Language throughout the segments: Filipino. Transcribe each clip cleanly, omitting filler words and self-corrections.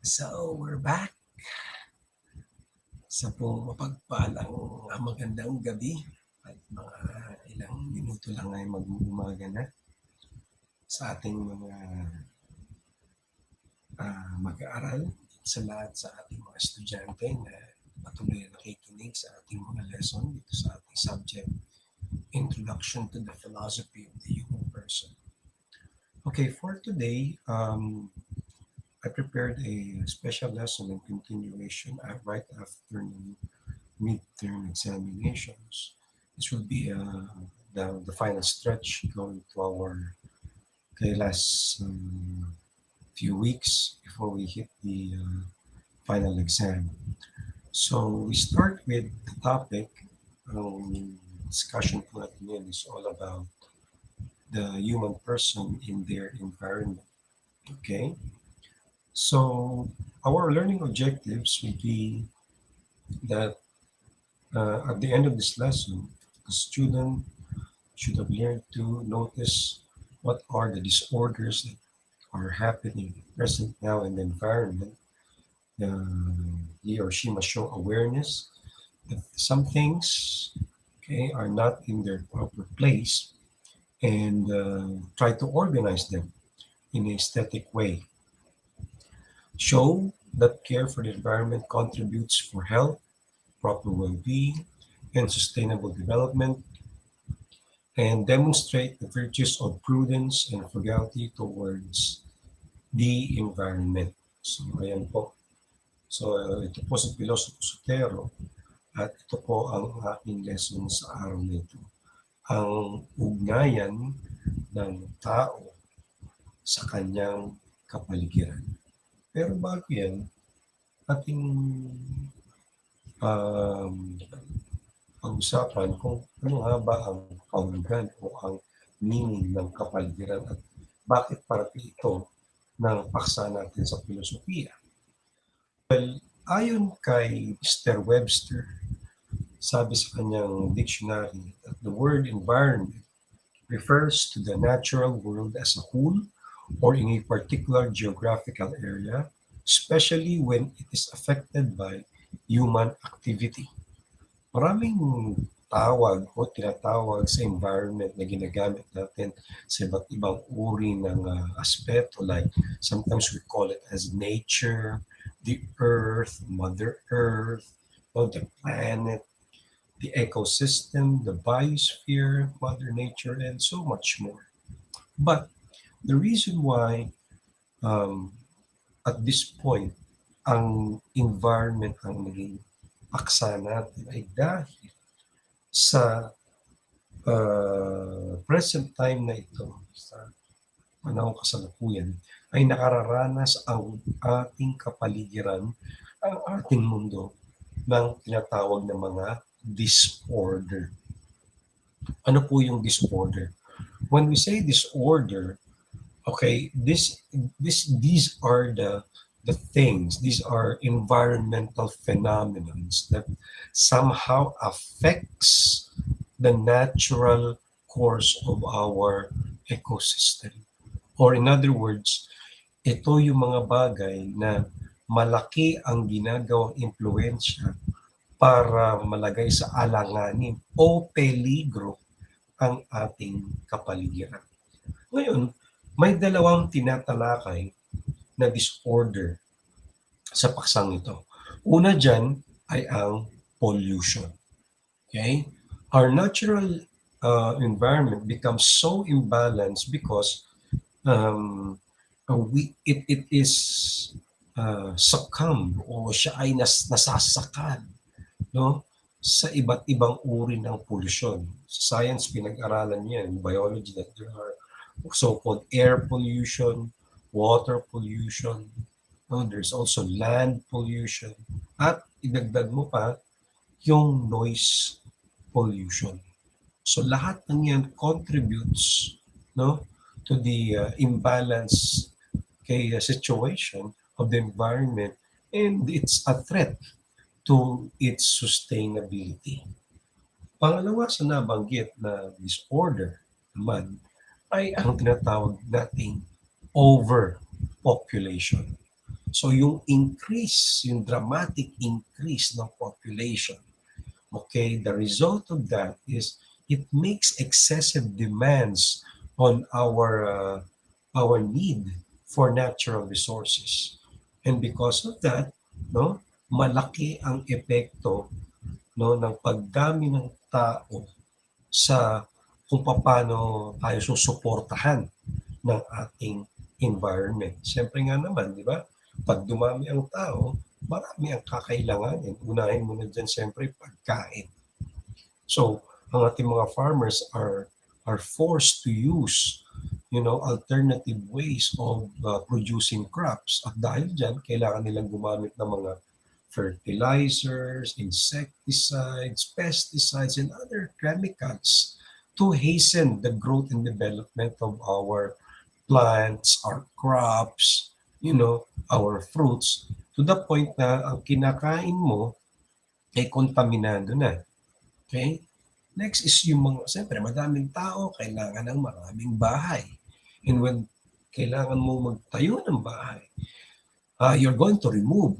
So, we're back sa pong mapagpalang magandang gabi at mga ilang minuto lang ay mag-uumaga na sa ating mga mag-aaral, sa lahat sa ating mga estudyante na patuloy na nakikinig sa ating mga lesson dito sa ating subject, Introduction to the Philosophy of the Human Person. Okay, for today, I prepared a special lesson in continuation right after midterm examinations. This will be the final stretch going to our last few weeks before we hit the final exam. So we start with the topic. Discussion po natin yun is all about the human person in their environment. Okay? So our learning objectives will be that at the end of this lesson, the student should have learned to notice what are the disorders that are happening present now in the environment. He or she must show awareness that some things, okay, are not in their proper place and try to organize them in a static way. Show that care for the environment contributes for health, proper well-being, and sustainable development, and demonstrate the virtues of prudence and frugality towards the environment. So, ayan po. So, ito po si Pilosopo Sotero at ito po ang aking lesson sa araw na ito. Ang ugnayan ng tao sa kanyang kapaligiran. Pero bago yan, ating pag-usapan kung ano nga ba ang kahulugan o ang meaning ng kapaligiran at bakit parte ito ng paksa natin sa filosofiya. Well, ayon kay Mr. Webster, sabi sa kanyang dictionary that the word environment refers to the natural world as a whole or in a particular geographical area, especially when it is affected by human activity. Maraming tawag o tinatawag sa environment na ginagamit natin sa iba't ibang uri ng aspeto, like sometimes we call it as nature, the earth, Mother Earth, the planet, the ecosystem, the biosphere, Mother Nature, and so much more. But the reason why at this point, ang environment ang naging paksa natin ay dahil sa present time na ito, sa panahon kasalukuyan, ay nakararanas ang ating kapaligiran, ang ating mundo ng tinatawag na mga disorder. Ano po yung disorder? When we say disorder, okay, these are the things, these are environmental phenomena that somehow affects the natural course of our ecosystem. Or in other words, ito yung mga bagay na malaki ang ginagawang impluensya para malagay sa alanganin o peligro ang ating kapaligiran. Ngayon, may dalawang tinatalakay na disorder sa paksang ito. Una dyan ay ang pollution. Okay? Our natural environment becomes so imbalanced because it is succumb o siya ay nasasakal, no, sa iba't ibang uri ng pollution. Sa science, pinag-aralan yan, biology, that there are so-called air pollution, water pollution, no? There's also land pollution, at idagdag mo pa yung noise pollution. So lahat ng yan contributes, no, to the imbalance situation of the environment, and it's a threat to its sustainability. Pangalawa sa nabanggit na disorder naman ay ang tinatawag nating overpopulation. So yung increase, yung dramatic increase ng population, okay, the result of that is it makes excessive demands on our need for natural resources. And because of that, no, malaki ang epekto, no, ng pagdami ng tao sa kung paano tayo susuportahan ng ating environment. Siyempre nga naman, di ba? Pag dumami ang tao, marami ang kakailanganin. Unahin mo na dyan siyempre pagkain. So, ang ating mga farmers are forced to use, alternative ways of producing crops. At dahil dyan, kailangan nilang gumamit ng mga fertilizers, insecticides, pesticides, and other chemicals to hasten the growth and development of our plants, our crops, our fruits, to the point na ang kinakain mo ay kontaminado na. Okay? Next is yung mga, siyempre, madaming tao, kailangan ng maraming bahay. And when kailangan mo magtayo ng bahay, you're going to remove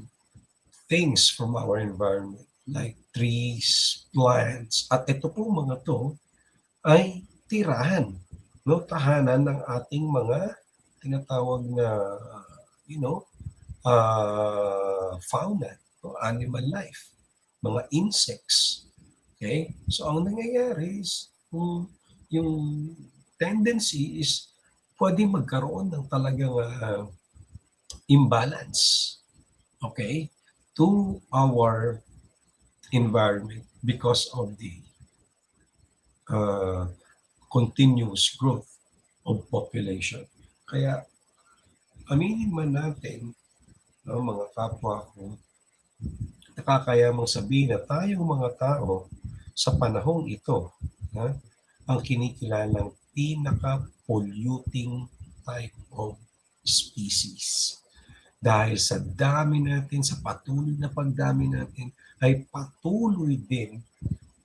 things from our environment like trees, plants, at ito po mga to ay tirahan, no? Tahanan ng ating mga tinatawag na, you know, fauna, no? Animal life, mga insects. Okay? So, ang nangyayari is, yung tendency is pwedeng magkaroon ng talagang imbalance, okay, to our environment because of the continuous growth of population. Kaya, aminin man natin, no, mga kapwa ko, nakakayamang sabihin na tayong mga tao sa panahong ito, ang kinikilalang pinaka-polluting type of species. Dahil sa dami natin, sa patuloy na pagdami natin, ay patuloy din,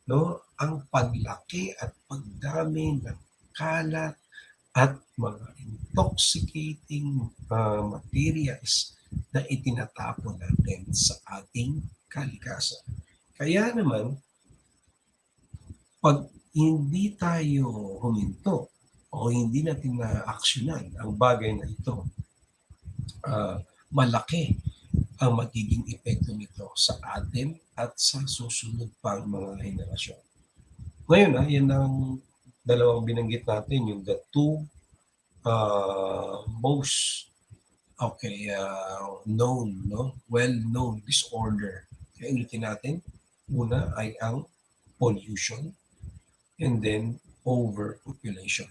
no, ang paglaki at pagdami ng kalat at mga intoxicating materials na itinatapon natin sa ating kalikasan. Kaya naman, pag hindi tayo huminto o hindi natin na-aksyonan ang bagay na ito, malaki ang magiging epekto nito sa atin at sa susunod pang mga henerasyon. Ngayon, yan ang dalawang binanggit natin, yung the two most known, no? Well-known disorder. Kaya ulitin natin, una ay ang pollution and then overpopulation.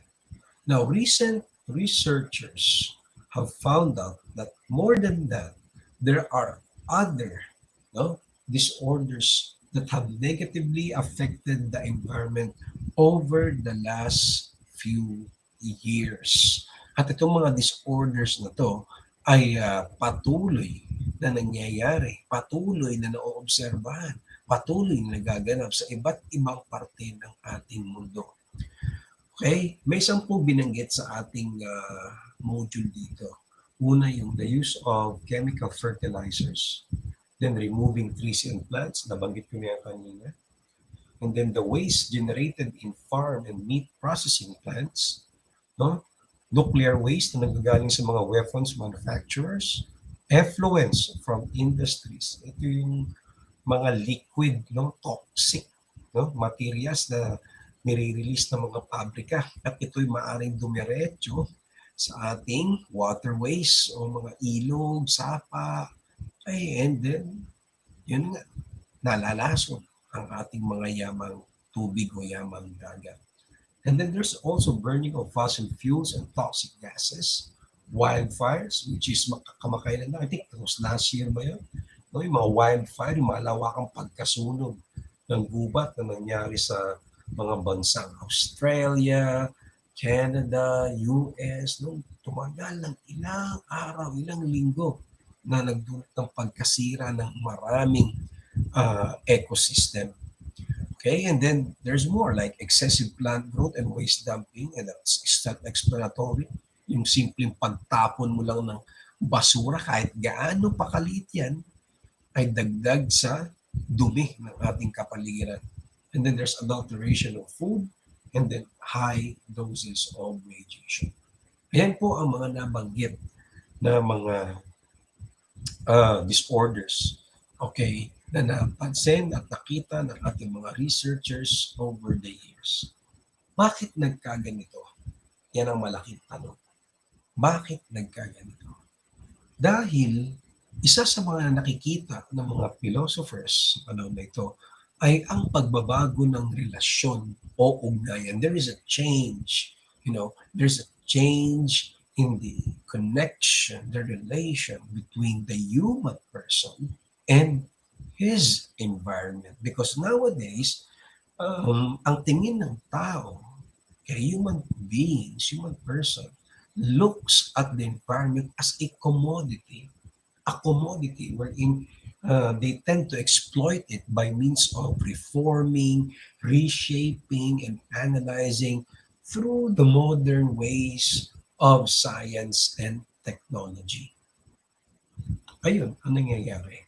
Now, recent researchers have found out that more than that, there are other, no, disorders that have negatively affected the environment over the last few years. At itong mga disorders na to ay patuloy na nangyayari, patuloy na naoobserbahan, patuloy na nagaganap sa iba't ibang parte ng ating mundo. Okay? May 10 binanggit sa ating module dito. Una, yung the use of chemical fertilizers. Then, removing trees and plants. Nabanggit ko na yan kanina. And then, the waste generated in farm and meat processing plants. No? Nuclear waste na nagagaling sa mga weapons manufacturers. Effluents from industries. Ito yung mga liquid, no, toxic, no, materials na nire-release ng mga pabrika. At ito'y maaaring dumiretso sa ating waterways o mga ilog, sapa, and then, yun nga, nalalason ang ating mga yamang tubig o yamang dagat. And then there's also burning of fossil fuels and toxic gases, wildfires, which is kamakailan na, I think it was last year ba yun? No, yung mga wildfire, yung malawakang pagkasunog ng gubat na nangyari sa mga bansang Australia, Canada, US, nung tumagal ng ilang araw, ilang linggo na nagdulot ng pagkasira ng maraming ecosystem. Okay, and then there's more like excessive plant growth and waste dumping, and that's self-explanatory. Yung simpleng pagtapon mo lang ng basura kahit gaano pakaliit yan ay dagdag sa dumi ng ating kapaligiran. And then there's adulteration of food and then high doses of radiation. Ayan po ang mga nabanggit na mga disorders, okay, na napansin at nakita ng ating mga researchers over the years. Bakit nagkaganito? Yan ang malaking tanong. Bakit nagkaganito? Dahil isa sa mga nakikita ng mga philosophers sa panahon na ito ay ang pagbabago ng relasyon o ugnayan. There is a change, there's a change in the connection, the relation between the human person and his environment. Because nowadays, ang tingin ng tao, kay human beings, human person, looks at the environment as a commodity wherein they tend to exploit it by means of reforming, reshaping, and analyzing through the modern ways of science and technology. Ayun, ang nangyayari.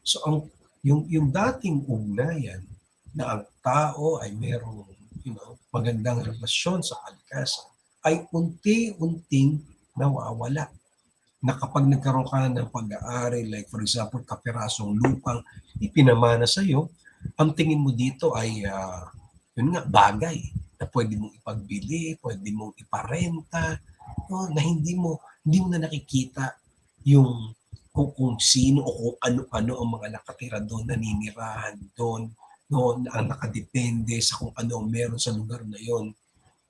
So, yung dating ugnayan na ang tao ay merong magandang relasyon sa kalikasan ay unti-unting nawawala. Na kapag nagkaroon ka ng pag-aari, like for example, kapirasong lupang ipinamana sa iyo, ang tingin mo dito ay yun nga, bagay na pwede mong ipagbili, pwede mong iparenta, na hindi mo na nakikita yung kung sino o kung ano-ano ang mga nakatira doon, naninirahan doon, ang nakadepende sa kung ano ang meron sa lugar na yon.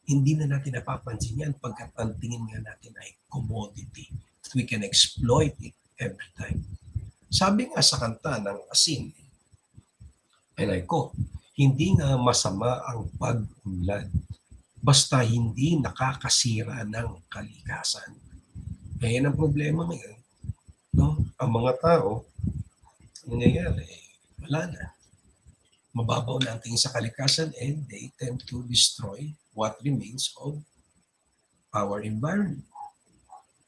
Hindi na natin napapansin yan pagkat ang tingin nga natin ay commodity. We can exploit it every time. Sabi nga sa kanta ng Asin, and I quote, hindi nga masama ang pag-unlad basta hindi nakakasira ng kalikasan. Kaya ang problema ngayon, ang mga tao, nangyayari, wala na. Mababaw na ang tingin sa kalikasan and they tend to destroy what remains of our environment.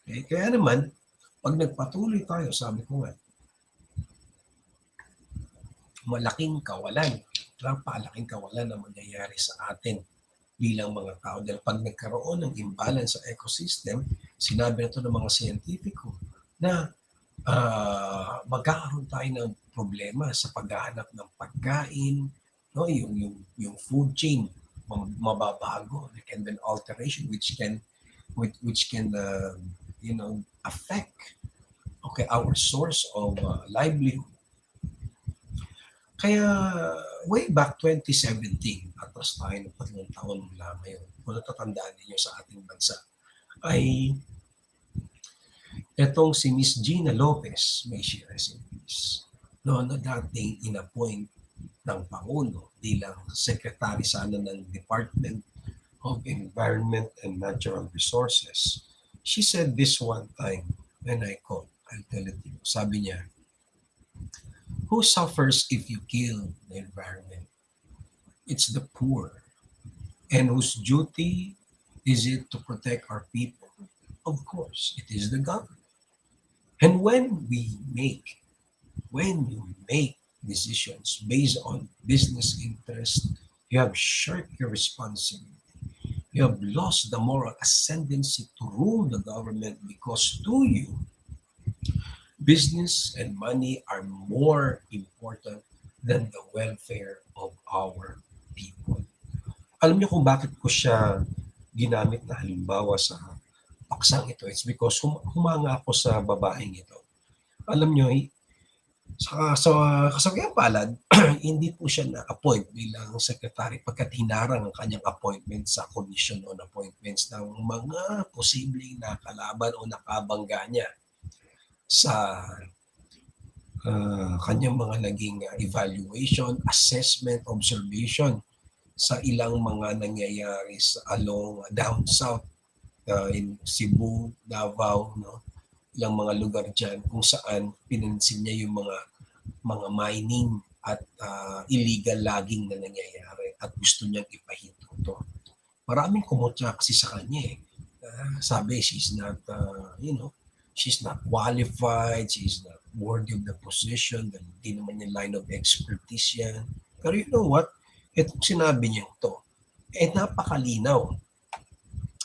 Okay? Kaya naman, pag nagpatuloy tayo, sabi ko nga, malaking kawalan, napakalaking kawalan na mangyayari sa atin bilang mga tao. Dahil pag nagkaroon ng imbalance sa ecosystem, sinabi na ito ng mga siyentipiko na magkakaroon tayo ng problema sa paghahanap ng pagkain, yung food chain mababago. There can be an alteration which can affect our source of livelihood. Kaya way back 2017, atras tayo ng 3 taon mula ngayon, kung natatandaan ninyo sa ating bansa, ay etong si Miss Gina Lopez, may she rest in peace, na dating inappoint ng Pangulo bilang Secretary sana ng Department of Environment and Natural Resources. She said this one time, and I quote, I'll tell it to you, sabi niya, "Who suffers if you kill the environment? It's the poor. And whose duty is it to protect our people? Of course, it is the government. And when you make decisions based on business interest, you have shirked your responsibility. You have lost the moral ascendancy to rule the government because to you, business and money are more important than the welfare of our people." Alam niyo kung bakit ko siya ginamit na halimbawa sa paksang ito? It's because humanga ako sa babaeng ito. Alam niyo, sa kasagayang palad, hindi po siya na-appoint bilang secretary pagkat hinarang ang kanyang appointment sa commission on appointments ng mga posibleng nakalaban o nakabangga niya sa kanyang mga naging evaluation, assessment, observation sa ilang mga nangyayari along down south in Cebu, Davao, ilang mga lugar dyan kung saan pinansin niya yung mga mining at illegal logging na nangyayari at gusto niyang ipahinto to. Maraming kumutya kasi sa kanya eh. Sabi she's she's not qualified, she's not worthy of the position, dahil hindi naman yung line of expertise yan. Pero you know what? Itong sinabi niya to, napakalinaw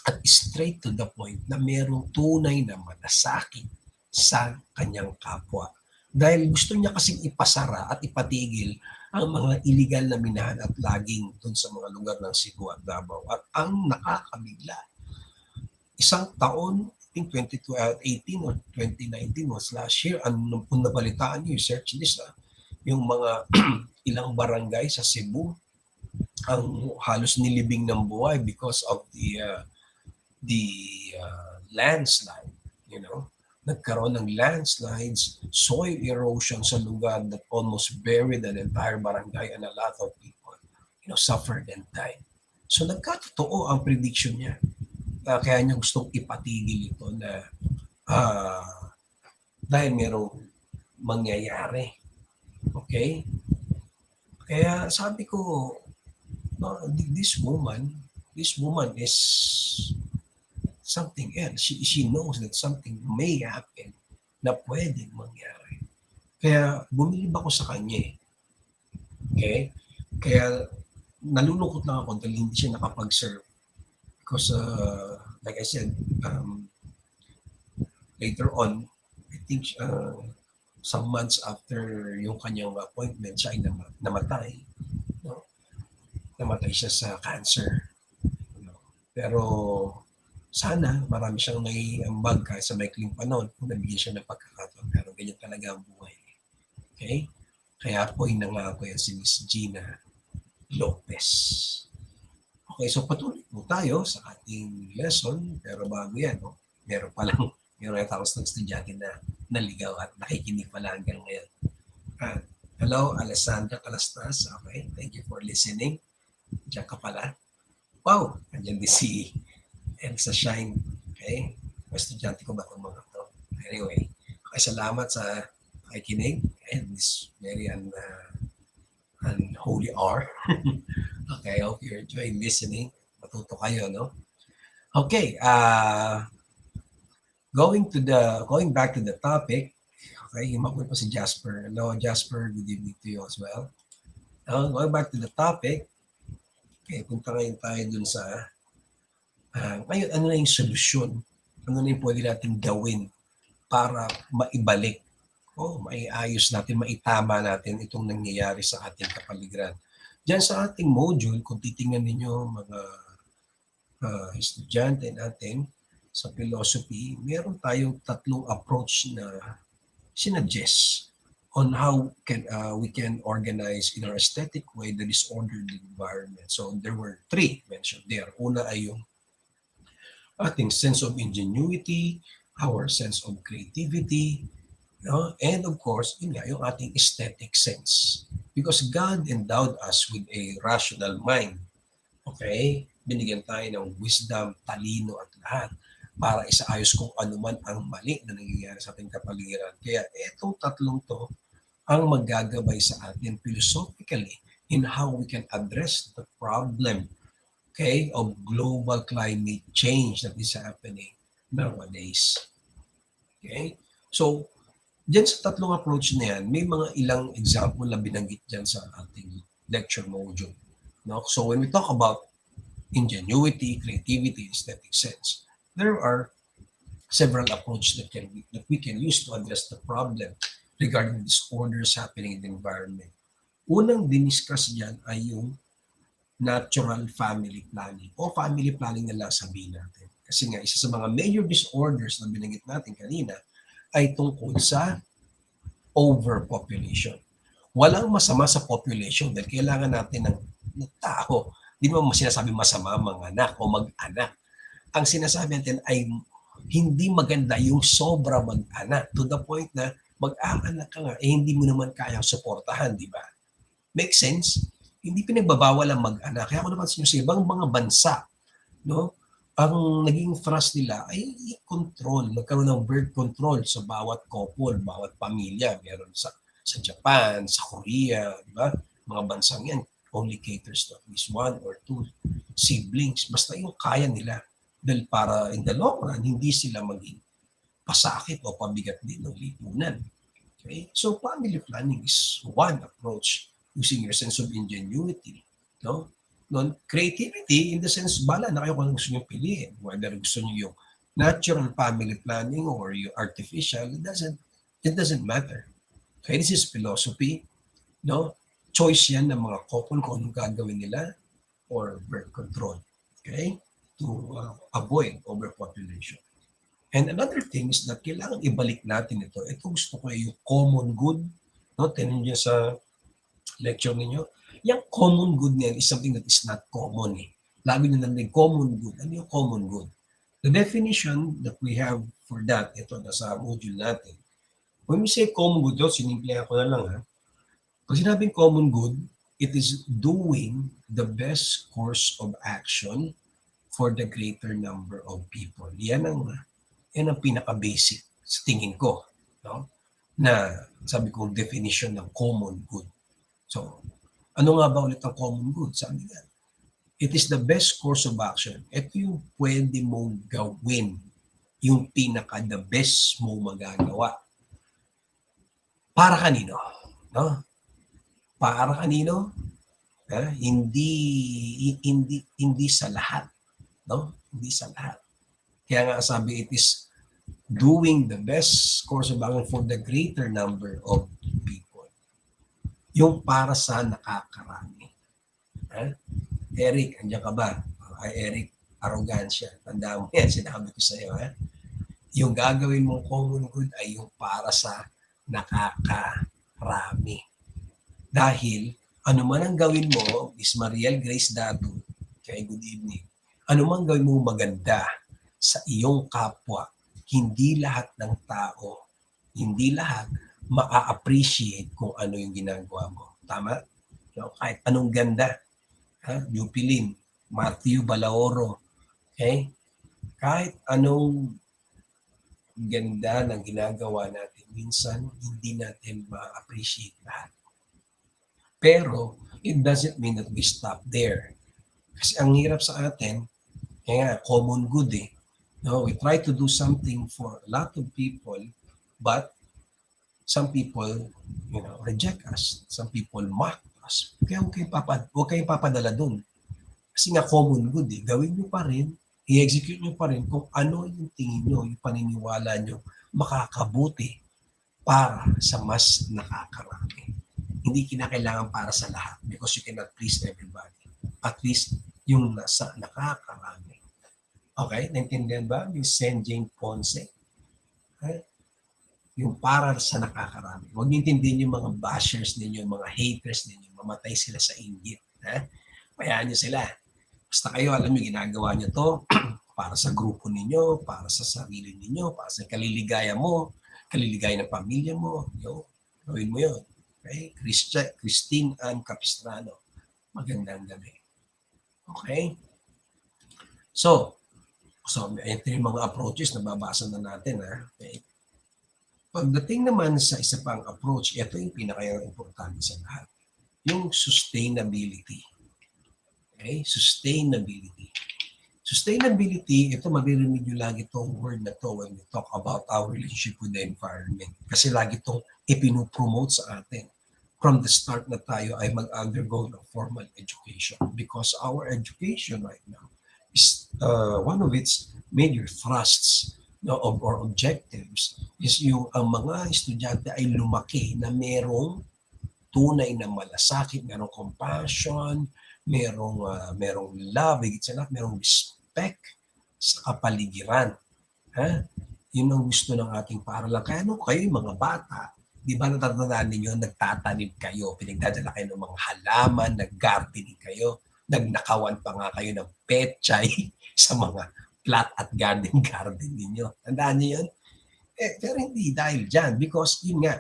at straight to the point na merong tunay na malasakit sa kanyang kapwa. Dahil gusto niya kasing ipasara at ipatigil ang mga illegal na minahan at laging dun sa mga lugar ng Cebu at Davao. At ang nakakabigla, isang taon, I think 2018 or 2019 was last year, kung nabalitaan niyo yung search list, yung mga ilang barangay sa Cebu, ang halos nilibing ng buhay because of the landslide, you know. Nagkaroon ng landslides, soil erosion sa lugar that almost buried an entire barangay and a lot of people, suffered and died. So nagkatotoo ang prediction niya. Kaya niya gustong ipatigil ito na dahil merong mangyayari. Okay? Kaya sabi ko, this woman is something else. She knows that something may happen na pwedeng mangyari. Kaya bumilib ako sa kanya. Okay? Kaya nalulungkot lang ako dahil hindi siya nakapag-serve. Because like I said, later on, I think some months after yung kanyang appointment, siya ay namatay. No? Namatay siya sa cancer. Pero sana marami siyang naiambag kahit sa maikling panahon kung nabigyan siya ng pagkakataon. Pero ganyan talaga ang buhay. Okay? Kaya po inangako yan si Miss Gina Lopez. Okay, so patuloy po tayo sa ating lesson. Pero bago yan, meron tapos ng estudyante na naligaw at nakikinig pala hanggang ngayon. Hello, Alessandra Calastas. Okay, thank you for listening. Diyan ka pala. Wow, andyan din si Elsa Shine. Okay, estudyante ko ba itong mga to? Anyway, okay, salamat sa nakikinig and this very unholy hour. Okay, I hope you're enjoying listening. Matuto kayo, no? Okay, going back to the topic. Okay, himakoy pa si Jasper. Hello, Jasper. Good evening to you as well. Going back to the topic. Okay, punta ngayon tayo dun sa ngayon, ano na yung solusyon? Ano na yung pwede natin gawin para maibalik maiayos natin, maitama natin itong nangyayari sa ating kapaligiran. Diyan sa ating module, kung titingnan ninyo mga estudyante natin sa philosophy, meron tayong tatlong approach na sinuggest on how we can organize in our aesthetic way the disordered environment. So there were three mentioned there. Una ay yung ating sense of ingenuity, our sense of creativity, and of course, yung ating aesthetic sense. Because God endowed us with a rational mind. Okay? Binigyan tayo ng wisdom, talino at lahat para isaayos kung ano man ang mali na nangyayari sa ating kapaligiran. Kaya itong tatlong to ang maggagabay sa atin philosophically in how we can address the problem, okay, of global climate change that is happening nowadays. Okay? So, diyan sa tatlong approach na yan, may mga ilang example na binanggit dyan sa ating lecture module. No? So when we talk about ingenuity, creativity, aesthetic sense, there are several approaches that we can use to address the problem regarding disorders happening in the environment. Unang diniscuss dyan ay yung natural family planning o family planning na lang sabihin natin. Kasi nga, isa sa mga major disorders na binanggit natin kanina ay tungkol sa overpopulation. Walang masama sa population dahil kailangan natin ng tao. Hindi naman sinasabi masama mga anak o mag-anak. Ang sinasabi natin ay hindi maganda yung sobra mag-anak to the point na mag-aanak ka nga, hindi mo naman kayang suportahan, di ba? Make sense? Hindi pinagbabawal ang mag-anak. Kaya ako naman sa ibang mga bansa, no? Ang naging thrust nila ay control, magkaroon ng birth control sa bawat couple, bawat pamilya. Meron sa Japan, sa Korea, di ba? Mga bansang yan, only caters to at least one or two siblings. Basta yung kaya nila. Dahil para in the long run, hindi sila maging pasakit o pabigat din ng lipunan. Okay? So family planning is one approach using your sense of ingenuity. No? Creativity in the sense, bala na kayo kung gusto nyo piliin. Whether gusto nyo yung natural family planning or yung artificial, it doesn't matter. Okay, this is philosophy. No? Choice yan ng mga couple kung anong gagawin nila or birth control. Okay? To avoid overpopulation. And another thing is that kailangan ibalik natin ito. Ito gusto ko yung common good. No? Tinan niyo sa lecture ninyo. Yung common good niyan is something that is not common. Lagi nyo nandang common good. Ano yung common good? The definition that we have for that, ito nasa module natin. When we say common good, sinimplihan ko na lang ha. Pag sinabing common good, it is doing the best course of action for the greater number of people. Yan ang pinaka-basic sa tingin ko. No? Na sabi ko definition ng common good. So, ano nga ba ulit ang common good? Sabi nga, it is the best course of action. Ito yung pwede mong gawin. Yung pinaka-the best mo magagawa. Para kanino? No? Para kanino? Hindi sa lahat. No? Hindi sa lahat. Kaya nga sabi, it is doing the best course of action for the greater number of people. Yung para sa nakakarami. Eric, andiyan ka ba? Eric, arrogansya. Tandaan mo yan, sinabi ko sa iyo. Yung gagawin mong common good ay yung para sa nakakarami. Dahil, ano man ang gawin mo, Miss Mariel Grace Datu, okay, good evening. Ano man gawin mo maganda sa iyong kapwa, hindi lahat ng tao, hindi lahat ma-appreciate kung ano yung ginagawa mo. Tama? So, kahit anong ganda, Jupilin, Matthew Balaoro, okay? Kahit anong ganda ng ginagawa natin, minsan hindi natin ma-appreciate lahat. Pero, it doesn't mean that we stop there. Kasi ang hirap sa atin, kaya common good No, we try to do something for a lot of people, but some people, reject us. Some people mock us. Kaya huwag kayong papadala dun. Kasi nga common good Gawin nyo pa rin, i-execute nyo pa rin kung ano yung tingin nyo, yung paniniwala nyo, makakabuti para sa mas nakakarami. Hindi kinakailangan para sa lahat because you cannot please everybody. At least yung nasa nakakarami. Okay? Naintindihan ba? Yung Saint Jane Ponce. Okay? Yung para sa nakakarami. Huwag niyo intindihin yung mga bashers ninyo, yung mga haters ninyo. Mamatay sila sa inggit. Bayaan niyo sila. Basta kayo, alam niyo, ginagawa niyo to para sa grupo ninyo, para sa sarili ninyo, para sa kaliligaya mo, kaliligaya ng pamilya mo. Gawin mo yun. Okay? Christine Ann Capistrano. Magandang gabi. Okay? So, ito yung mga approaches na babasa na natin. Okay? Pagdating naman sa isa pang approach, ito yung pinaka-importante sa lahat. Yung sustainability. Okay? Sustainability. Sustainability, ito maririnig nyo lagi itong word na to when we talk about our relationship with the environment. Kasi lagi itong ipinopromote sa atin. From the start na tayo ay mag-undergo ng formal education. Because our education right now is one of its major thrusts or objectives is yung ang mga estudyante ay lumaki na merong tunay na malasakit, merong compassion, merong love, higit sa lahat, merong respect sa kapaligiran. Yun ang gusto ng ating paaralan. Kaya kayo yung mga bata, di ba natatandaan ninyo, nagtatanim kayo, pinagdadala kayo ng mga halaman, nag-gardening kayo, nagnakawan pa nga kayo ng petchay sa mga plot at garden ninyo. Tandaan niyo yun? Pero hindi dahil dyan. Because yun nga,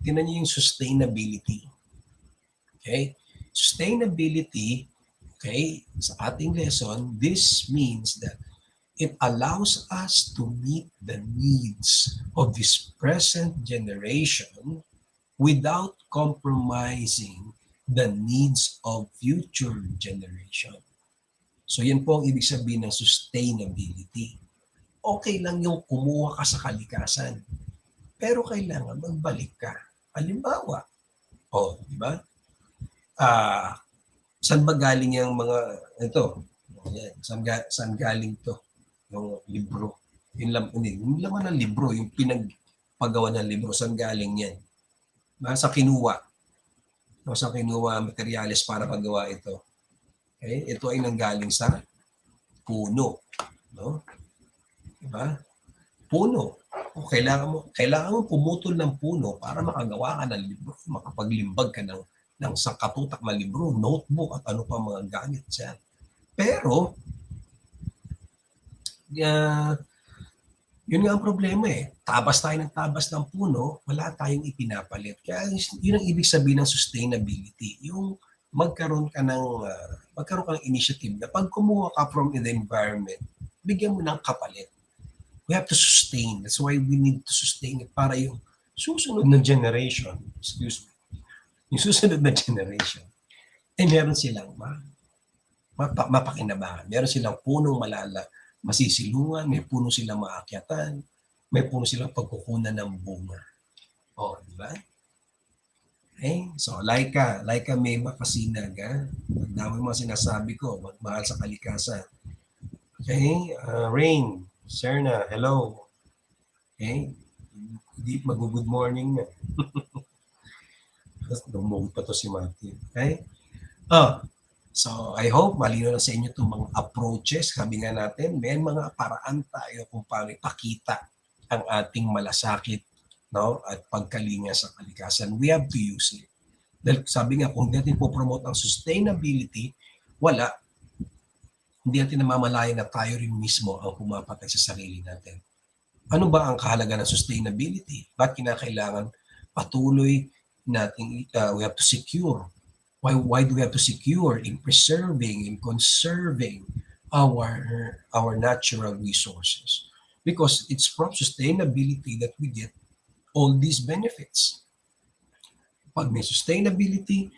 tinan niyo yung sustainability. Okay? Sustainability, okay, sa ating lesson, this means that it allows us to meet the needs of this present generation without compromising the needs of future generation. So yan po ang ibig sabihin ng sustainability. okay lang yung kumuha ka sa kalikasan, pero kailangan magbalik ka. Halimbawa, di ba? Saan ba galing yung mga ito? Yan, saan galing to? Yung libro. Yung laman ng libro, yung pinagpagawa ng libro, saan galing yan? Sa kinuha. Sa kinuha materyales para paggawa ito. Okay? Ito ay nanggaling sa puno. No? Diba? Puno. Kailangan mo pumutol ng puno para makagawa ka ng libro, makapaglimbag ka ng sangkatutak na libro, notebook, at ano pa mga gamit dyan. Pero, yun nga ang problema Tabas tayo ng tabas ng puno, wala tayong ipinapalit. Kaya yun ang ibig sabihin ng sustainability. Yung magkaroon ka ng initiative na pag kumuha ka from the environment, bigyan mo ng kapalit. We have to sustain. That's why we need to sustain it para yung susunod na generation, yung susunod na generation, meron silang mapakinabangan. Meron silang punong masisilungan, may puno silang maakyatan, may puno silang pagkukunan ng bunga. Di ba? Okay? So, like may makasinag, ang dami mga sinasabi ko, magmahal sa kalikasan. Okay? Rain, Serna, hello. Okay? Mag-good morning na. Tapos lumog pa to si Matthew. Okay? So I hope malino na sa inyo itong mga approaches. Sabi nga natin, may mga paraan tayo kung paano ipakita ang ating malasakit, no, at pagkalinga sa kalikasan. We have to use it. Dahil sabi nga, kung hindi natin po-promote ang sustainability, hindi natin namamalayan na tayo rin mismo ang pumapatay sa sarili natin. Ano ba ang kahalaga ng sustainability? Ba't kinakailangan patuloy natin, we have to secure? Why do we have to secure in preserving and conserving our natural resources? Because it's from sustainability that we get all these benefits. Pag may sustainability,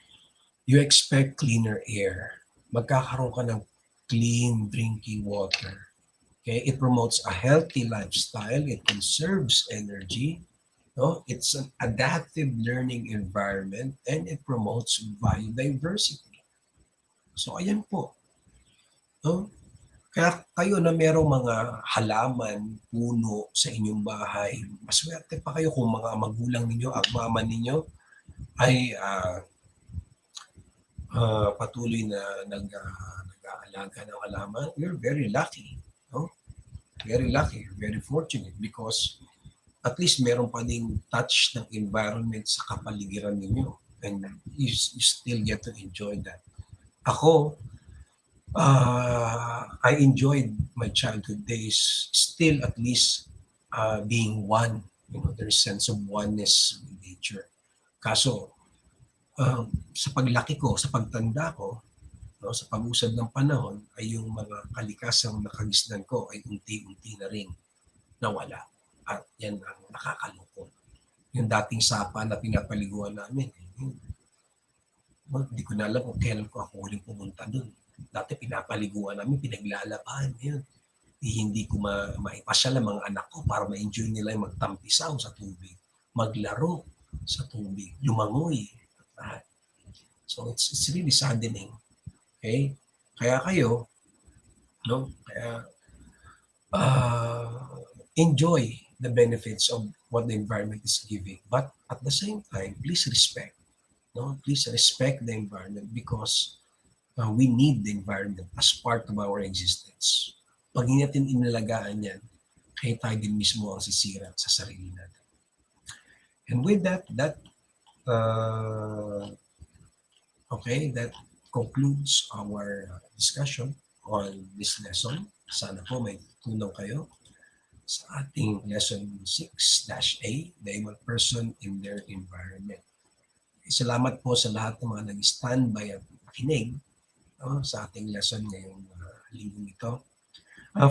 you expect cleaner air. Magkakaroon ka ng clean drinking water. Okay? It promotes a healthy lifestyle. It conserves energy. No? It's an adaptive learning environment and it promotes biodiversity. So, ayan po. No? Kaya kayo na merong mga halaman, puno sa inyong bahay, maswerte pa kayo kung mga magulang ninyo, mama ninyo ay patuloy na nag-aalaga ng halaman. You're very lucky. No? Very lucky, very fortunate because at least meron pa ding touch ng environment sa kapaligiran ninyo and you still get to enjoy that. Ako, I enjoyed my childhood days still at least being one. There's a sense of oneness with nature. Kaso, sa paglaki ko, sa pagtanda ko, no, sa pag-usad ng panahon, ay yung mga kalikasang nakagisnan ko ay unti-unti na rin nawala. At yan ang nakakalungkot. Yung dating sapa na pinapaliguan namin, hindi ko na alam kung kailan ko ako huling pumunta doon. Dati pinapaliguan namin, pinaglalaban. Yun. Hindi ko maipasyal ang mga anak ko para ma-enjoy nila yung magtampisaw sa tubig, maglaro sa tubig, lumangoy. So it's really saddening. Okay? Kaya kayo, no? Enjoy the benefits of what the environment is giving. But at the same time, please respect. No? Please respect the environment because we need the environment as part of our existence. Pag hindi natin inalagaan yan, kaya tayo din mismo ang sisira sa sarili natin. And with that concludes our discussion on this lesson. Sana po may tulong kayo sa ating lesson 6-A, the human person in their environment. Salamat po sa lahat ng mga nag-standby at nakinig sa ating lesson ngayong linggong ito.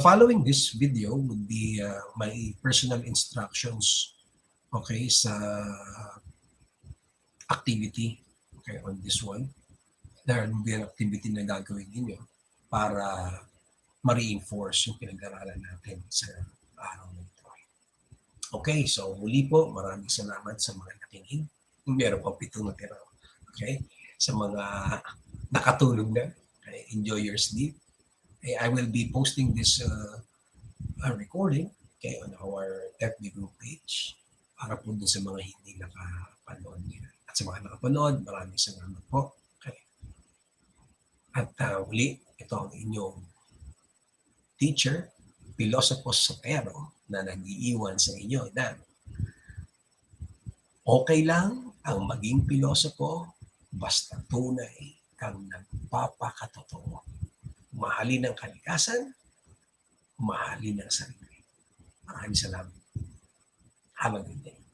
Following this video would be my personal instructions sa activity on this one. There will be an activity na gagawin ninyo para ma-reinforce yung pinag-aralan natin sa araw na ito. Okay, so muli po, maraming salamat sa mga nakinig. Meron pang 7 na tira. Okay? Sa mga nakatulog na, okay? Enjoy your sleep. Okay, I will be posting this recording, okay, on our FB group page para po dun sa mga hindi nakapanood nila. At sa mga nakapanood, maraming salamat po. Okay. At uli, ito ang inyong teacher, Pilosopos Sotero, na nag-iiwan sa inyo na okay lang ang maging pilosopo basta tunay kang nagpapakatotoo. Mahalin ang kalikasan, mahalin ang sarili. Maraming salamat. Have a good day.